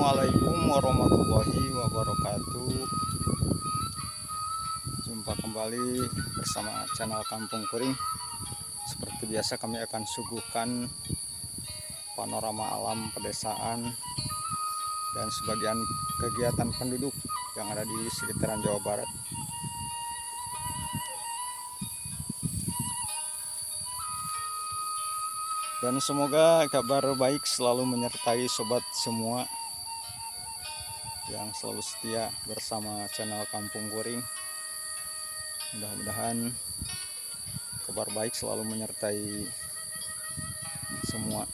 Assalamualaikum warahmatullahi wabarakatuh. Jumpa kembali bersama channel Kampung Kuring. Seperti biasa kami akan suguhkan panorama alam pedesaan dan sebagian kegiatan penduduk yang ada di sekitaran Jawa Barat. Dan semoga kabar baik selalu menyertai sobat semua yang selalu setia bersama channel Kampung Kuring. Mudah-mudahan kabar baik selalu menyertai semua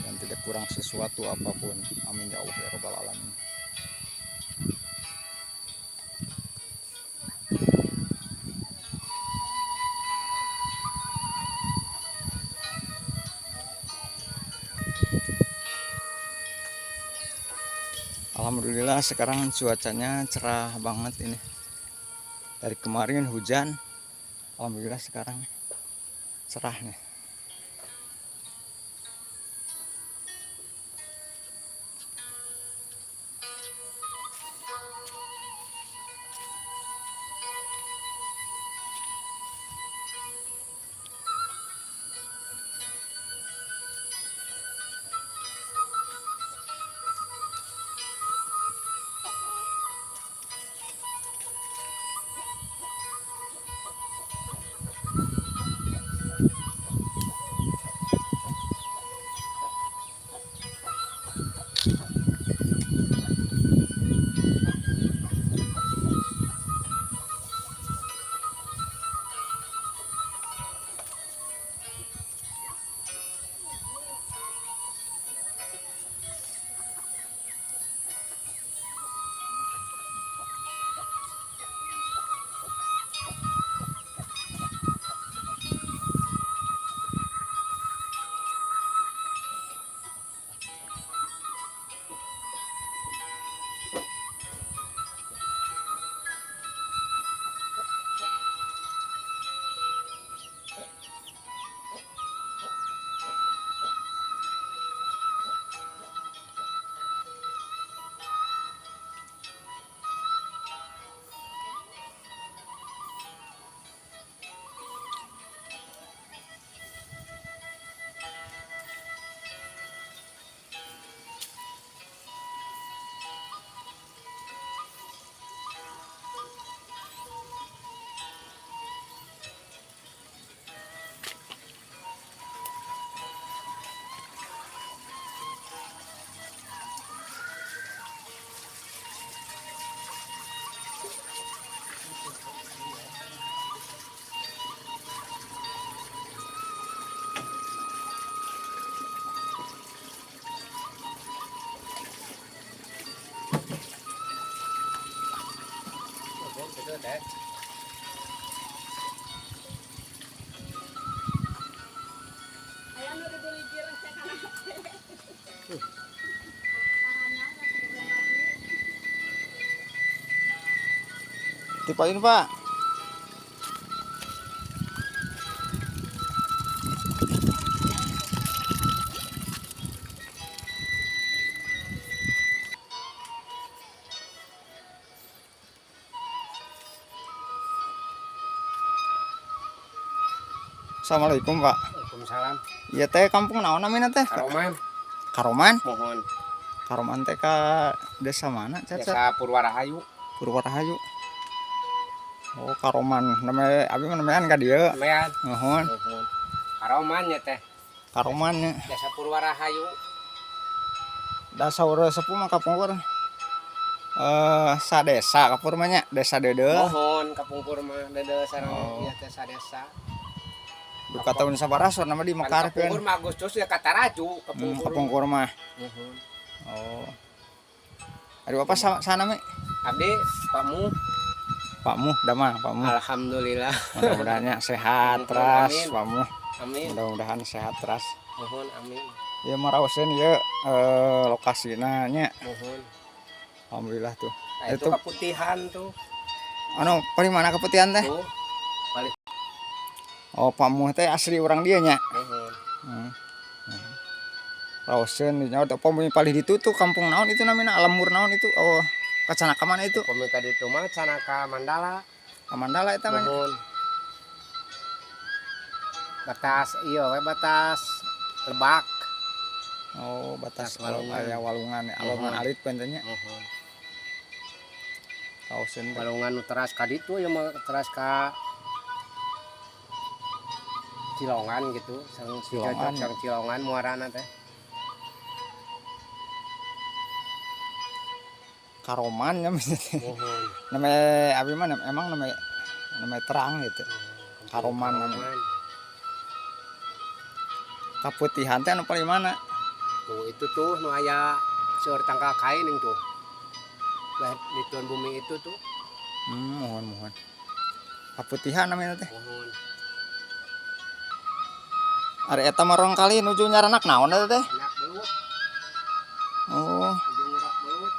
dan tidak kurang sesuatu apapun. Amin ya Allah ya Rabbal Alamin. Alhamdulillah sekarang cuacanya cerah banget ini. Dari kemarin hujan, alhamdulillah sekarang cerah nih. Tipain Pak. Assalamualaikum Pak. Waalaikumsalam. Iya teh kampung naon namina teh? Karoman. Karoman? Mohon. Karoman teh ka desa mana? Desa Purwarahayu. Purwarahayu. Oh Karoman, namanya abi namanya ka dieu. Mean. Nuhun. Mohon. Karoman nya teh. Karoman nya. Desa Purwarahayu. Da saur sepuh mah kapungkur. Sadesa kapur mah nya, desa Deudeuh. Mohon kapungkur mah Deudeuh sareng ieu teh sadesa. Duka tahun sabaraha sor nama dimekarkeun. Kapungkur mah Agustus ya Kataraju kapungkur. Kapungkur mah. Mohon. Oh. Ari bapak sana me? Abdi Pakmu. Pakmu, da mah Pakmu. Alhamdulillah. Mudah-mudahan sehat teras Pakmu. Amin. Mudah-mudahan sehat teras. Mohon amin. Ya maraoseun ieu lokasina nya. Mohon. Alhamdulillah tuh. Nah, itu keputihan tuh. Anu paling mana keputihan teh? Tuh. Balik. Oh, Pakmu teh asli urang dieu nya. Mohon. Raosen di nyawa apa paling ditutup kampung naon itu namanya alam mur naon itu oh kacanaka mana itu Pemika di itu mah Canaka Mandala. Mandala itu namanya Nuhun. Batas iya we batas Lebak. oh batas Walungan. aya walungan alungan alit pentenya Nuhun. Raosen Walungan nu teras ka ditu ya mah teras ka Cilongan gitu, sareng Cilongan. sareng Cilongan muarana teh. Karoman ya maksudnya Nuhun. namanya abi mah emang namanya terang gitu Karoman namanya kaputihan teh anu paling mana Tuh itu tuh nu aya seur tangkal kain yang tuh. Di tuan bumi itu tuh. mohon kaputihan namanya teh Nuhun. ari eta marong kali nuju nyaranak naon eta teh Anak belut, oh ujung urak belut.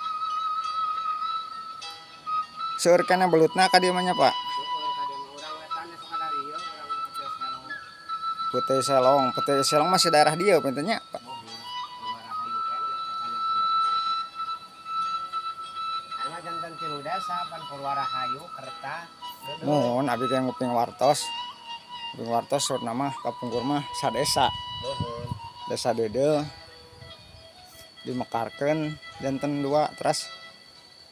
seur kana belutna ka dieu mah nya Pak Seueur ka dieu mah urang wetan sok ka dari ieu urang Putih Selong. Putih Selong masih daerah dia pentenya Pak Nuhun. Luar Rahayu kan kecamatan. Anu janten tilu desa pan Purwarahayu Kerta. Deudeuh. mohon abi kayak nguping wartos sur nama kapungkur mah sadesa Nuhun. desa Dedel dimekarkeun janten 2 terus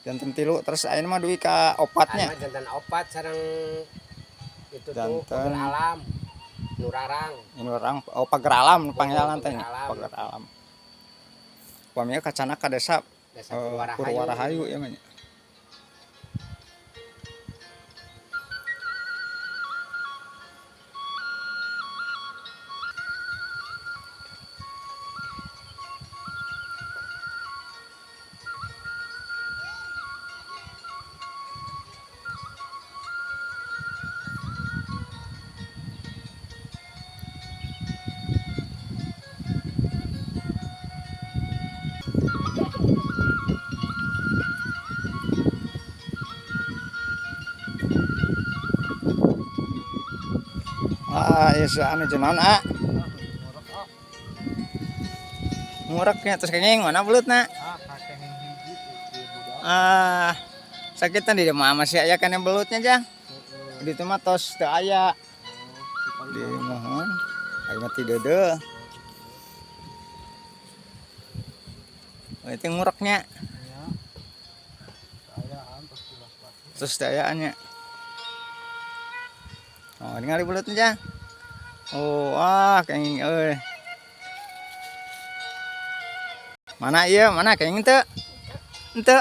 janten 3 terus ayeuna mah duwi ka opatnya Anu janten opat sareng itu tuh Janten. Pager Alam. Nurarang. ini orang oh pager alam panggilan teh nya Pager Alam. pager alam pamia kacana ka desa Desa Purwarahayu. Purwarahayu ya mah nya. Iya anu jenaon ngureknya terus kenging mana belutna sakitan di mah masih aya kana belutnya jang di itu mah tos teu aya di mohon ayeuna mah ti deudeuh itu ngureknya terus teu ayaannya oh ningali belutnya jang oh kenging euy mana ieu mana kenging teu henteu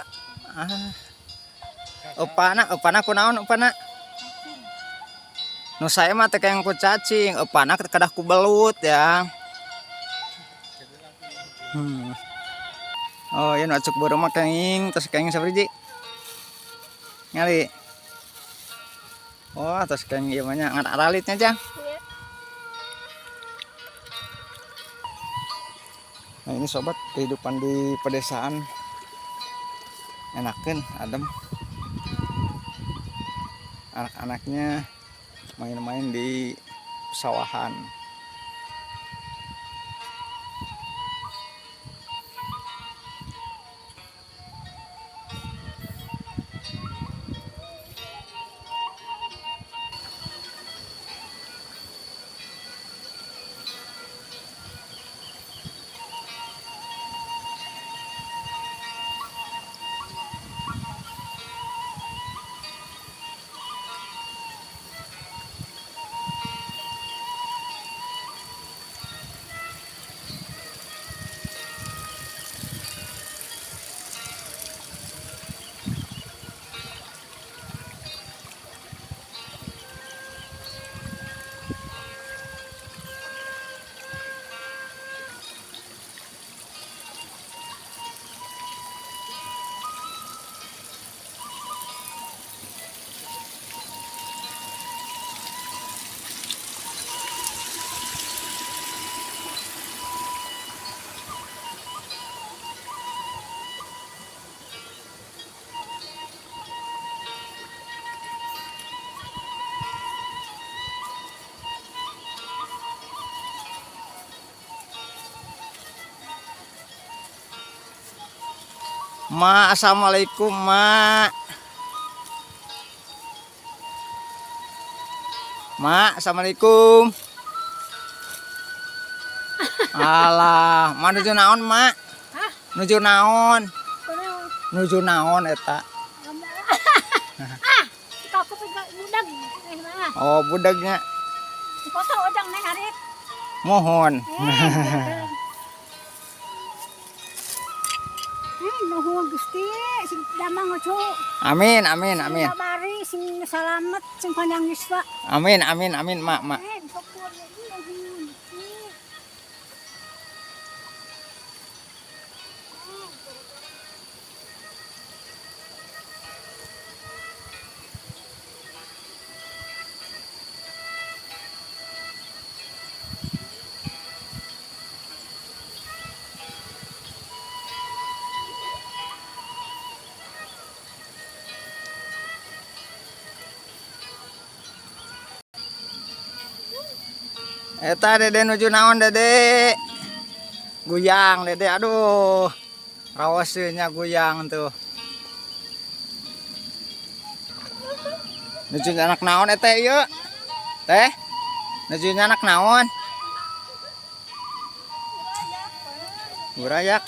upana kunaon upana nu saya mah teh kenging ku cacing upana kadah ku belut ya oh ieu nu acuk beureum mah kenging terus kenging sabriji ngali oh terus kenging ieu mah nya ngan aralitnya jang nah ini sobat kehidupan di pedesaan enakeun adem anak-anaknya main-main di pesawahan Ma, assalamualaikum, Ma. Ma, assalamualaikum. Alah, ma nuju naon, Ma? Hah? Nuju naon? Kunaon? Nuju naon eta? Ikaw ko pag budag. Eh mah. Oh, budagnya. Foto odang nang arit. Mohon. Nuhun Gusti, sing damang ojo. Amin, amin, amin. Sabari sing salamet sing panjang yuswa. Amin, amin, amin, Ma, Ma. Pokok ini nuhun Gusti. Eta Dede nuju naon, Dede? Guyang, Dede. Aduh. Rawaseunya guyang tuh. Nuju anak naon eta ieu? Teh? Nuju anak naon? Burayak.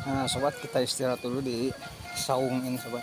Nah, sobat, kita istirahat dulu di saung ini, sobat.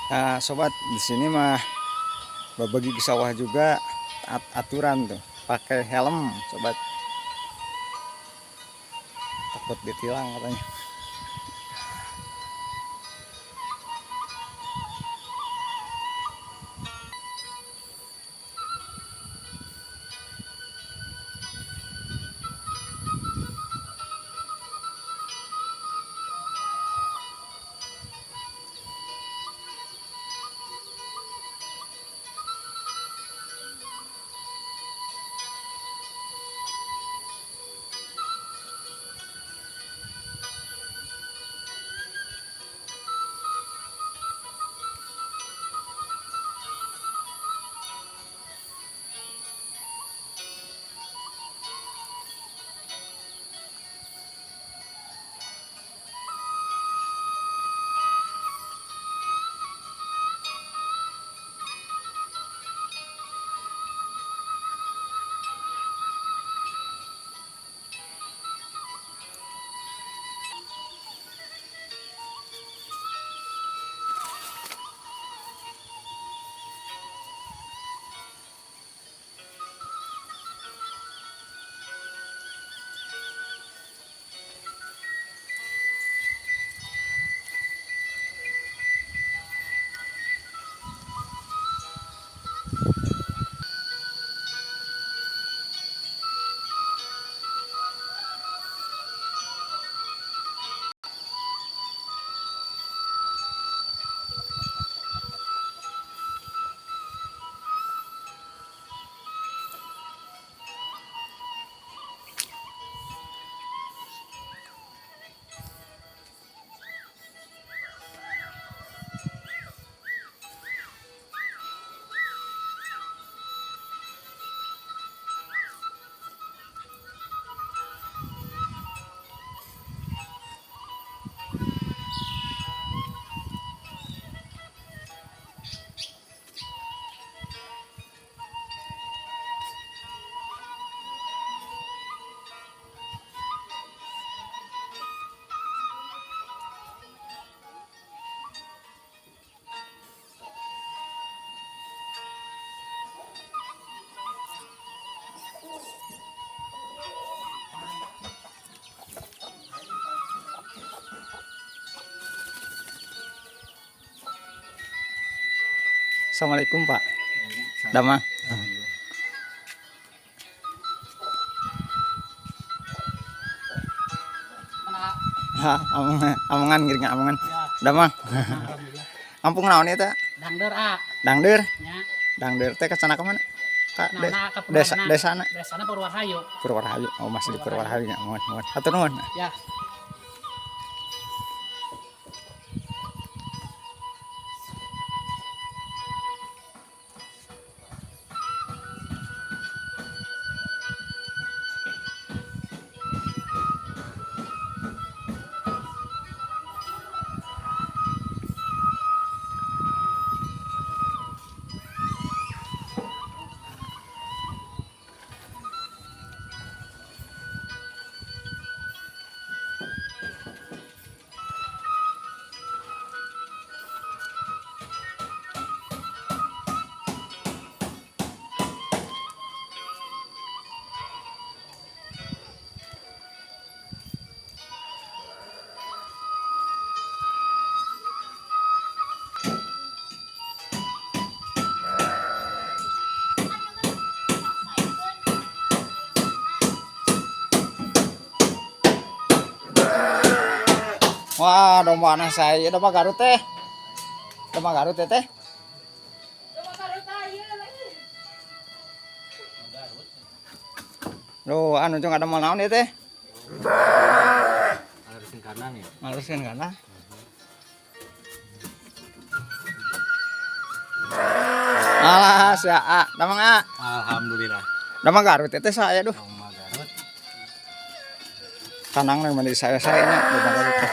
Nah, sobat, di sini mah berbagi ke sawah juga aturan tuh, pakai helm, sobat. Takut ditilang katanya. Assalamualaikum Pak. Damang. Ha, amungan giring amungan. Damang. Kampung naon eta? Dangder a. Dangder. Nya. Dangder teh kesana ka mana? Ka Nah, ka desana. Desana Purwarahayu. Purwarahayu. Oh, masih di Purwarahayu nya. Mohon. Hatur nuhun. Ya. Wah, domba anak saya, domba Garut teh. Domba Garut teh. Loh, anu cung ada mau naon ieu teh? Harusin kanan ya. Ngaluskeun kana. Alah, sia A, damang A. Alhamdulillah. Domba Garut teh saya duh. Domba Garut. Kanang nang mandi saya nya domba Garut teh.